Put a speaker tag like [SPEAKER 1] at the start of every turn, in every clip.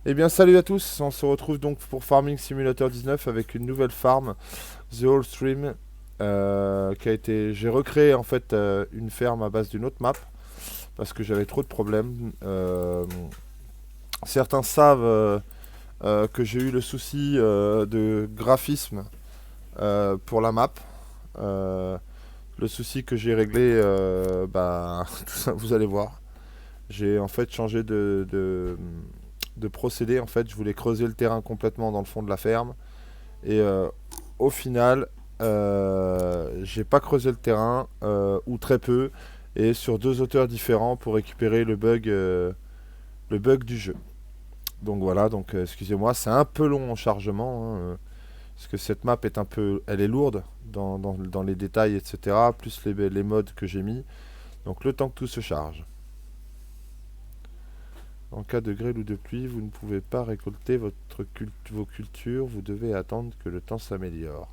[SPEAKER 1] Eh bien salut à tous, on se retrouve donc pour Farming Simulator 19 avec une nouvelle farm, The Old Stream, qui a été... J'ai recréé en fait une ferme à base d'une autre map, parce que j'avais trop de problèmes. Certains savent que j'ai eu le souci de graphisme pour la map. Euh, le souci que j'ai réglé, tout ça, vous allez voir. J'ai en fait changé de procédé. En fait, je voulais creuser le terrain complètement dans le fond de la ferme. Et au final, j'ai pas creusé le terrain, ou très peu, et sur deux hauteurs différents pour récupérer le bug du jeu. Donc voilà, donc excusez-moi, c'est un peu long en chargement, hein, parce que cette map est un peu, elle est lourde dans les détails, etc. Plus les modes que j'ai mis. Donc le temps que tout se charge. En cas de grêle ou de pluie, vous ne pouvez pas récolter vos cultures, vous devez attendre que le temps s'améliore.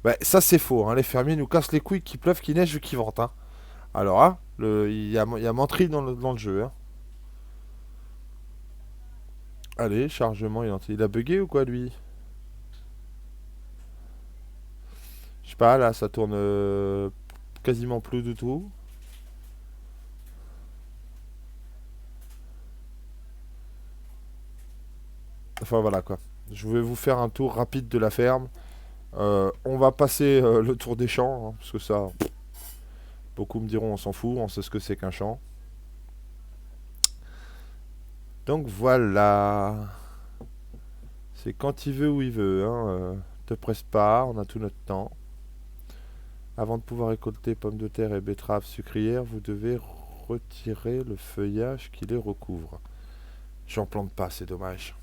[SPEAKER 1] Ouais, ça c'est faux, hein. Les fermiers nous cassent les couilles qu'il pleuve, qu'il neige ou qu'il vente, hein. Alors, hein, il y a menterie dans le jeu, hein. Allez, chargement identique. Il a bugué ou quoi, lui? Je sais pas, là, ça tourne quasiment plus du tout. Enfin, voilà, quoi. Je vais vous faire un tour rapide de la ferme. On va passer le tour des champs, hein, parce que ça, beaucoup me diront, on s'en fout, on sait ce que c'est qu'un champ. Donc, voilà. C'est quand il veut où il veut, hein. Te presse pas, on a tout notre temps. Avant de pouvoir récolter pommes de terre et betteraves sucrières, vous devez retirer le feuillage qui les recouvre. J'en plante pas, c'est dommage.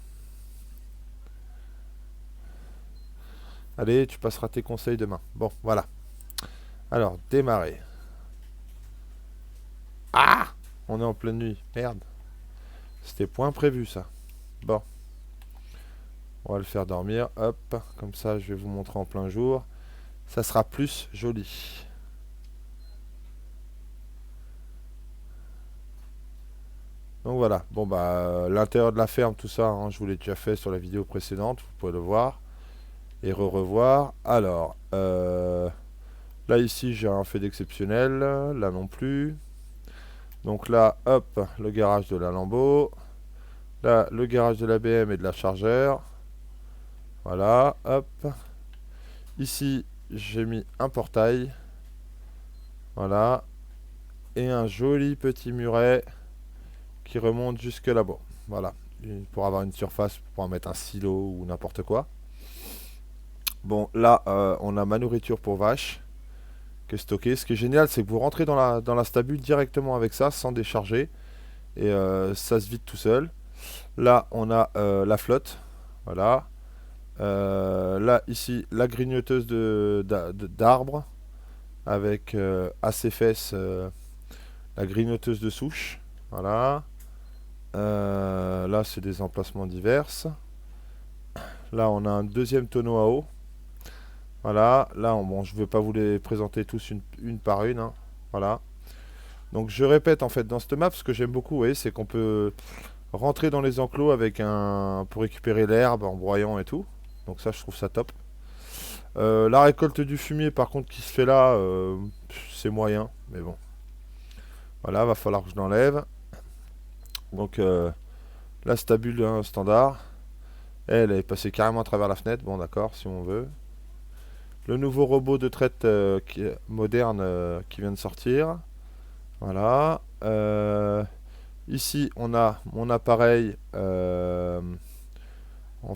[SPEAKER 1] Allez, tu passeras tes conseils demain. Bon, voilà. Alors, démarrer. Ah! On est en pleine nuit. Merde. C'était point prévu, ça. Bon. On va le faire dormir. Hop. Comme ça, je vais vous montrer en plein jour. Ça sera plus joli. Donc voilà. Bon, bah, l'intérieur de la ferme, tout ça, hein, je vous l'ai déjà fait sur la vidéo précédente. Vous pouvez le voir. Et revoir. Alors, là ici j'ai un fait d'exceptionnel, là non plus. Donc là, hop, le garage de la Lambo. Là, le garage de la BM et de la Chargeur. Voilà, hop. Ici, j'ai mis un portail. Voilà. Et un joli petit muret qui remonte jusque là-bas. Voilà. Pour avoir une surface pour en mettre un silo ou n'importe quoi. Bon, là, on a ma nourriture pour vaches qui est stocké. Ce qui est génial, c'est que vous rentrez dans la stabule directement avec ça, sans décharger. Et ça se vide tout seul. Là, on a la flotte. Voilà. Là, ici, la grignoteuse d'arbres. Avec à ses fesses la grignoteuse de souche. Voilà. Là, c'est des emplacements divers. Là, on a un deuxième tonneau à eau. Voilà. Là, bon, je ne vais pas vous les présenter tous une par une, hein. Voilà. Donc je répète en fait dans cette map, ce que j'aime beaucoup, ouais, c'est qu'on peut rentrer dans les enclos avec un pour récupérer l'herbe en broyant et tout. Donc ça je trouve ça top. La récolte du fumier par contre qui se fait là, c'est moyen, mais bon. Voilà, va falloir que je l'enlève. Donc la stabule hein, standard. Elle est passée carrément à travers la fenêtre, bon d'accord, si on veut. Le nouveau robot de traite moderne qui vient de sortir. Voilà. Ici, on a mon appareil. En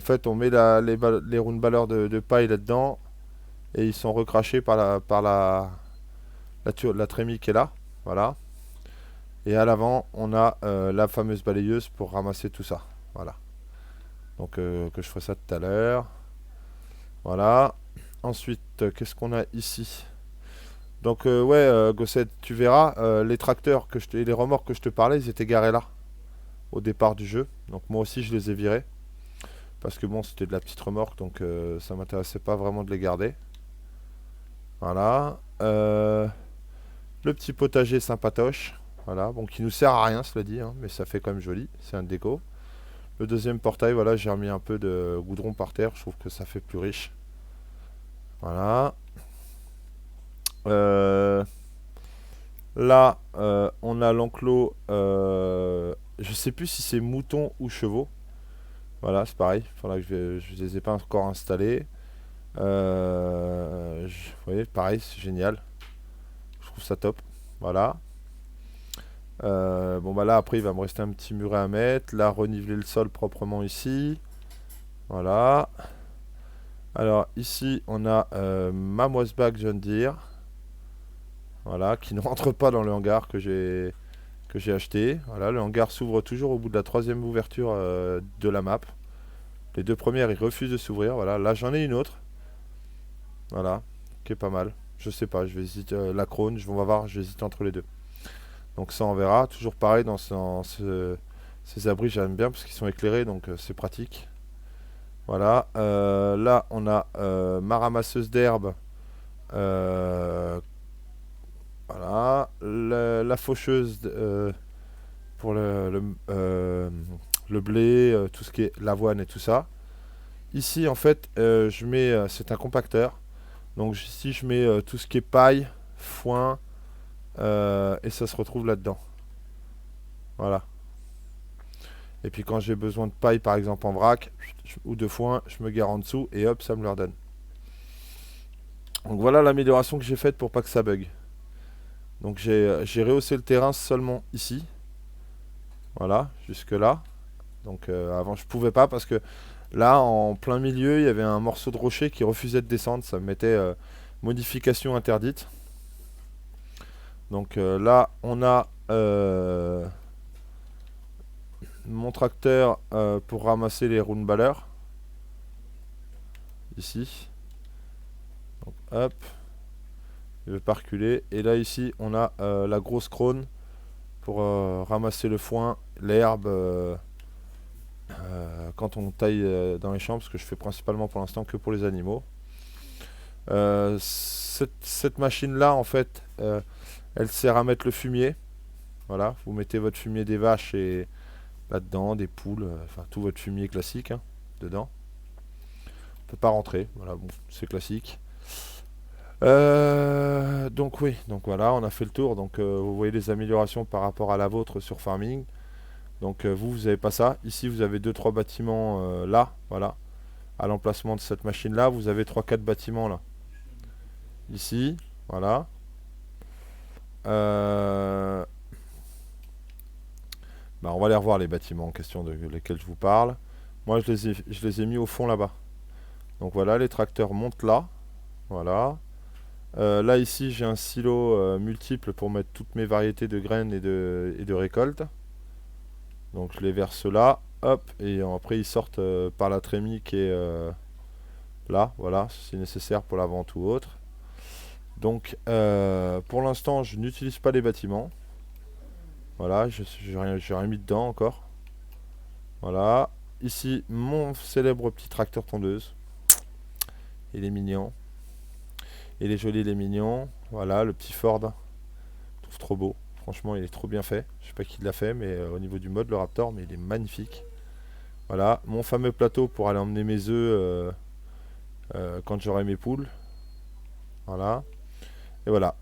[SPEAKER 1] fait, on met les round ballers de paille là-dedans. Et ils sont recrachés la trémie qui est là. Voilà. Et à l'avant, on a la fameuse balayeuse pour ramasser tout ça. Voilà. Donc, que je ferai ça tout à l'heure. Voilà. Ensuite, qu'est-ce qu'on a ici? Donc, ouais, Gossette, tu verras, les tracteurs et les remorques que je te parlais, ils étaient garés là, au départ du jeu. Donc, moi aussi, je les ai virés. Parce que bon, c'était de la petite remorque, donc ça m'intéressait pas vraiment de les garder. Voilà. Le petit potager sympatoche. Voilà. Bon, qui nous sert à rien, cela dit, hein, mais ça fait quand même joli. C'est un déco. Le deuxième portail, voilà, j'ai remis un peu de goudron par terre. Je trouve que ça fait plus riche. Voilà. Euh, Là, on a l'enclos. Je sais plus si c'est moutons ou chevaux. Voilà, c'est pareil. Faudra que je les ai pas encore installés. Vous voyez, pareil, c'est génial. Je trouve ça top. Voilà. Bon bah là après il va me rester un petit muret à mettre. Là reniveler le sol proprement ici. Voilà. Alors ici on a ma Mosbach John Deere. Voilà, qui ne rentre pas dans le hangar que j'ai acheté. Voilà, le hangar s'ouvre toujours au bout de la troisième ouverture de la map. Les deux premières, ils refusent de s'ouvrir. Voilà, là j'en ai une autre. Voilà, qui est pas mal. Je sais pas, je vais hésiter. La Krone, on va voir, je vais hésiter entre les deux. Donc ça, on verra. Toujours pareil, ces abris, j'aime bien parce qu'ils sont éclairés, donc c'est pratique. Voilà, là on a ma ramasseuse d'herbe. Euh, voilà, la faucheuse pour le blé, tout ce qui est l'avoine et tout ça. Ici, en fait, je mets, c'est un compacteur. Donc ici, je mets tout ce qui est paille, foin, et ça se retrouve là-dedans. Voilà. Et puis quand j'ai besoin de paille, par exemple en vrac, ou de foin, je me gare en dessous et hop, ça me le redonne. Donc voilà l'amélioration que j'ai faite pour pas que ça bug. Donc j'ai rehaussé le terrain seulement ici. Voilà, jusque là. Donc avant je pouvais pas parce que là en plein milieu il y avait un morceau de rocher qui refusait de descendre. Ça me mettait modification interdite. Donc là on a mon tracteur pour ramasser les round ballers. Ici. Donc hop. Il veut pas reculer. Et là ici on a la grosse crone pour ramasser le foin, l'herbe quand on taille dans les champs, parce que je fais principalement pour l'instant que pour les animaux. Cette machine là en fait elle sert à mettre le fumier. Voilà, vous mettez votre fumier des vaches et là-dedans des poules, enfin tout votre fumier classique hein, dedans. On peut pas rentrer, voilà, bon, c'est classique. Donc oui, donc voilà, on a fait le tour. Donc vous voyez les améliorations par rapport à la vôtre sur Farming. Donc vous avez pas ça. Ici vous avez deux trois bâtiments là, voilà. À l'emplacement de cette machine là, vous avez trois quatre bâtiments là. Ici, voilà. Euh, Bah, on va les revoir les bâtiments en question de lesquels je vous parle. Moi je les ai mis au fond là-bas. Donc voilà, les tracteurs montent là. Voilà. Là ici j'ai un silo multiple pour mettre toutes mes variétés de graines et de récoltes. Donc je les verse là, hop, et après ils sortent par la trémie qui est là, voilà, si nécessaire pour la vente ou autre. Donc pour l'instant je n'utilise pas les bâtiments. Voilà, j'ai rien mis dedans encore. Voilà. Ici mon célèbre petit tracteur tondeuse. Il est mignon. Il est joli, il est mignon. Voilà, le petit Ford. Je trouve trop beau. Franchement, il est trop bien fait. Je sais pas qui l'a fait, mais au niveau du mode, le Raptor, mais il est magnifique. Voilà, mon fameux plateau pour aller emmener mes œufs quand j'aurai mes poules. Voilà. Et voilà.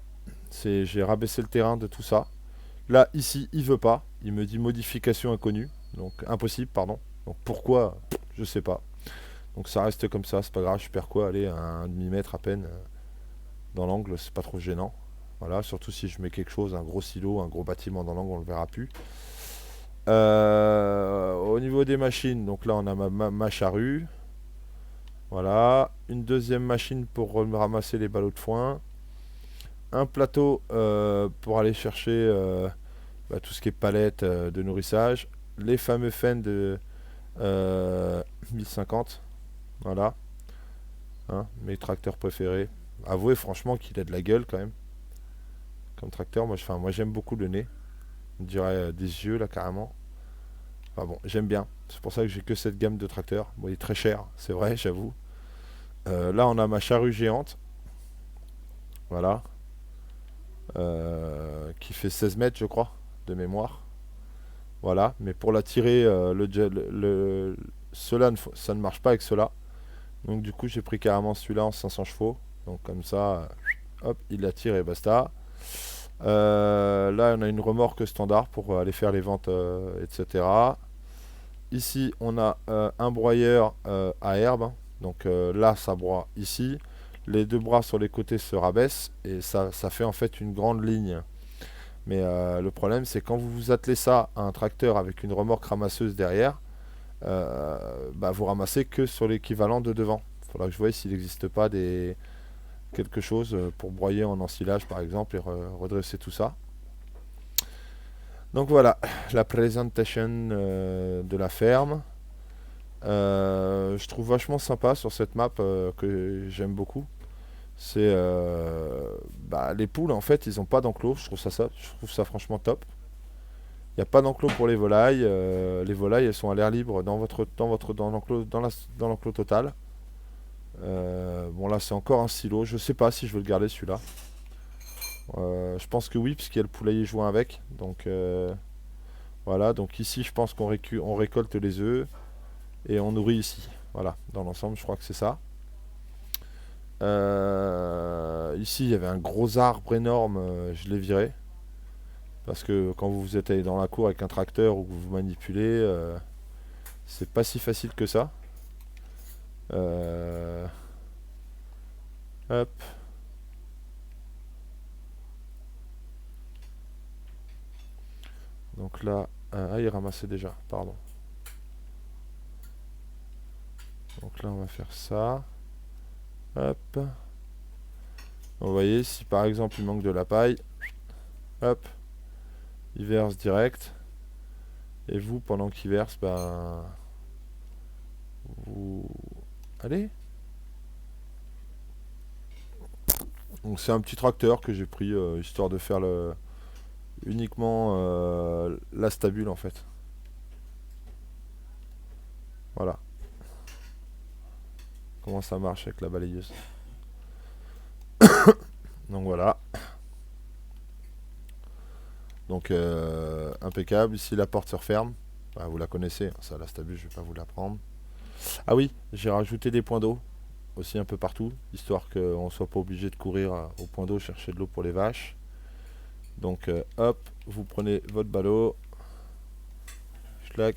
[SPEAKER 1] J'ai rabaissé le terrain de tout ça. Là, ici, il veut pas. Il me dit modification inconnue. Donc, impossible, pardon. Donc, pourquoi je sais pas. Donc, ça reste comme ça. C'est pas grave. Je perds quoi? Allez, un demi-mètre à peine dans l'angle. C'est pas trop gênant. Voilà. Surtout si je mets quelque chose, un gros silo, un gros bâtiment dans l'angle, on le verra plus. Au niveau des machines, donc là, on a ma charrue. Voilà, une deuxième machine pour ramasser les ballots de foin. Un plateau pour aller chercher tout ce qui est palette de nourrissage. Les fameux fans de 1050. Voilà. Hein, mes tracteurs préférés. Avouez franchement qu'il a de la gueule quand même. Comme tracteur, moi j'aime beaucoup le nez. On dirait des yeux là carrément. Enfin bon, j'aime bien. C'est pour ça que j'ai que cette gamme de tracteurs. Bon, il est très cher, c'est vrai, j'avoue. Là, on a ma charrue géante. Voilà. Qui fait 16 mètres, je crois, de mémoire. Voilà, mais pour la tirer, cela ça ne marche pas avec cela. Donc du coup j'ai pris carrément celui-là en 500 chevaux. Donc comme ça, hop, il la tire et basta. Là on a une remorque standard pour aller faire les ventes, etc. Ici on a un broyeur à herbe. Donc là ça broie ici. Les deux bras sur les côtés se rabaissent et ça fait en fait une grande ligne. Mais le problème c'est quand vous vous attelez ça à un tracteur avec une remorque ramasseuse derrière, bah, vous ramassez que sur l'équivalent de devant. Il faudra que je voie s'il n'existe pas quelque chose pour broyer en ensilage par exemple et redresser tout ça. Donc voilà, la présentation de la ferme. Je trouve vachement sympa sur cette map que j'aime beaucoup. C'est bah, les poules en fait, ils ont pas d'enclos. Je trouve ça franchement top. Il n'y a pas d'enclos pour les volailles. Les volailles, elles sont à l'air libre dans l'enclos total. Bon là c'est encore un silo. Je sais pas si je veux le garder celui-là. Je pense que oui, puisqu'il y a le poulailler joint avec. Donc voilà. Donc ici, je pense on récolte les œufs et on nourrit ici. Voilà. Dans l'ensemble, je crois que c'est ça. Ici, il y avait un gros arbre énorme. Je l'ai viré. Parce que quand vous êtes allé dans la cour avec un tracteur ou que vous manipulez, c'est pas si facile que ça. Euh, hop. Donc là, ah, il ramassait déjà, pardon. Donc là, on va faire ça. Hop. Donc, vous voyez, si par exemple il manque de la paille, hop, il verse direct. Et vous, pendant qu'il verse, ben, vous... Allez. Donc c'est un petit tracteur que j'ai pris, histoire de faire uniquement la stabule en fait. Voilà. Comment ça marche avec la balayeuse. Donc voilà. Donc impeccable. Ici la porte se referme. Bah, vous la connaissez, hein, ça la stabule, je vais pas vous la prendre. Ah oui, j'ai rajouté des points d'eau aussi un peu partout, histoire qu'on soit pas obligé de courir au point d'eau chercher de l'eau pour les vaches. Donc hop, vous prenez votre ballot,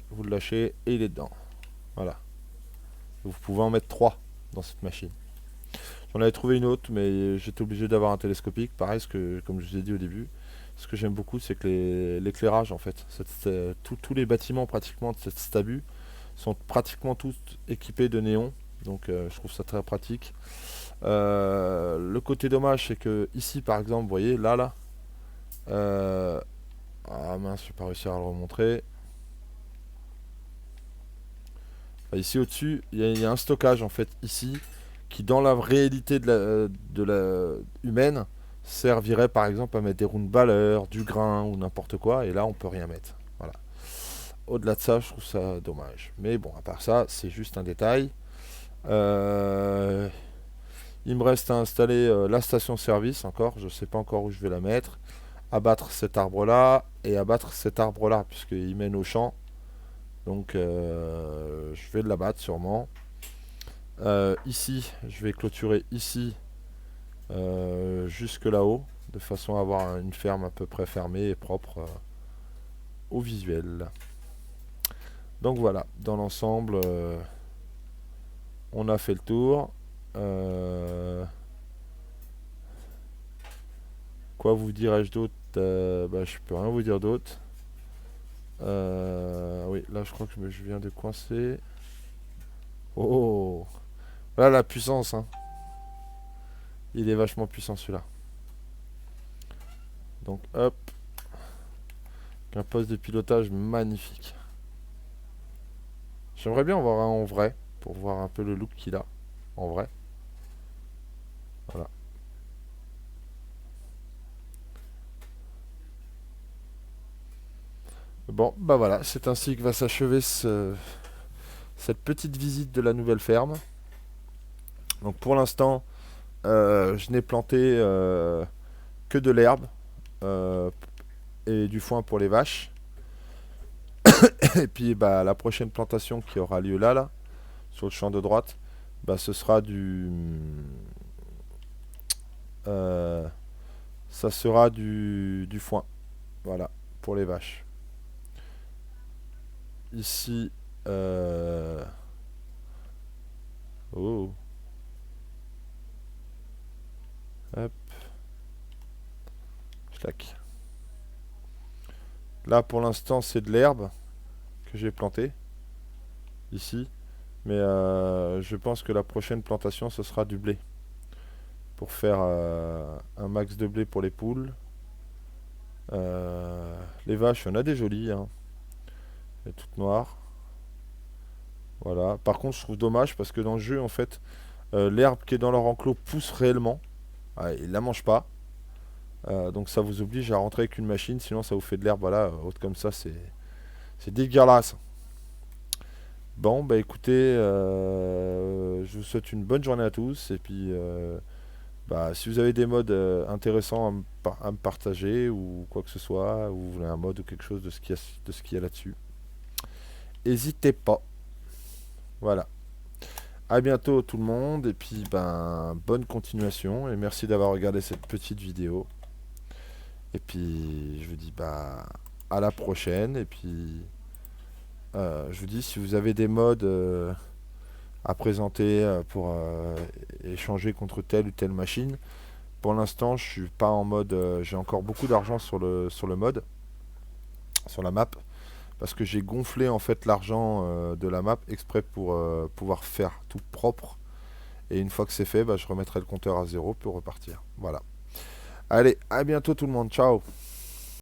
[SPEAKER 1] vous le lâchez et il est dedans. Voilà. Vous pouvez en mettre 3 dans cette machine. J'en avais trouvé une autre, mais j'étais obligé d'avoir un télescopique. Pareil, comme je vous ai dit au début, ce que j'aime beaucoup, c'est que l'éclairage, en fait, tous les bâtiments pratiquement de cette stabu sont pratiquement tous équipés de néons. Donc je trouve ça très pratique. Le côté dommage, c'est que ici, par exemple, vous voyez, là, ah mince, je vais pas réussir à le remontrer. Ici au-dessus, il y a un stockage en fait ici qui dans la réalité de la humaine servirait par exemple à mettre des roues de balleur, du grain ou n'importe quoi et là on peut rien mettre. Voilà. Au-delà de ça, je trouve ça dommage. Mais bon, à part ça, c'est juste un détail. Euh, il me reste à installer la station-service encore. Je ne sais pas encore où je vais la mettre. Abattre cet arbre-là et abattre cet arbre-là puisqu'il mène au champ. Donc je vais l'abattre sûrement. Ici, je vais clôturer ici jusque là-haut, de façon à avoir une ferme à peu près fermée et propre au visuel. Donc voilà, dans l'ensemble, on a fait le tour. Quoi vous dirais-je d'autre? Bah, je peux rien vous dire d'autre. Oui, là je crois que je viens de coincer. Oh, là la puissance, hein. Il est vachement puissant celui-là. Donc hop, un poste de pilotage magnifique. J'aimerais bien en voir un en vrai, pour voir un peu le look qu'il a, en vrai. Voilà. Bon, bah voilà, c'est ainsi que va s'achever cette petite visite de la nouvelle ferme. Donc pour l'instant, je n'ai planté que de l'herbe euh, et du foin pour les vaches. Et puis bah, la prochaine plantation qui aura lieu là, sur le champ de droite, bah, ce sera euh, ça sera du foin. Voilà, pour les vaches. Ici, oh, hop, clac. Là, pour l'instant, c'est de l'herbe que j'ai plantée, ici. Mais je pense que la prochaine plantation, ce sera du blé. Pour faire un max de blé pour les poules. Les vaches, il y en a des jolies, hein. Elle est toute noire. Voilà. Par contre, je trouve dommage parce que dans le jeu, en fait, l'herbe qui est dans leur enclos pousse réellement. Ah, ils la mangent pas. Donc ça vous oblige à rentrer avec une machine, sinon ça vous fait de l'herbe, voilà, haute comme ça, c'est dégueulasse. Bon, bah écoutez, je vous souhaite une bonne journée à tous, et puis bah, si vous avez des modes intéressants à me partager, ou quoi que ce soit, ou vous voulez un mode ou quelque chose de ce qu'il y a là-dessus, n'hésitez pas. Voilà. À bientôt tout le monde, et puis ben bonne continuation, et merci d'avoir regardé cette petite vidéo. Et puis je vous dis bah à la prochaine, et puis je vous dis si vous avez des modes à présenter pour échanger contre telle ou telle machine. Pour l'instant, je suis pas en mode. J'ai encore beaucoup d'argent sur le mode, sur la map, parce que j'ai gonflé en fait l'argent de la map exprès pour pouvoir faire tout propre. Et une fois que c'est fait, bah, je remettrai le compteur à zéro pour repartir. Voilà. Allez, à bientôt tout le monde. Ciao.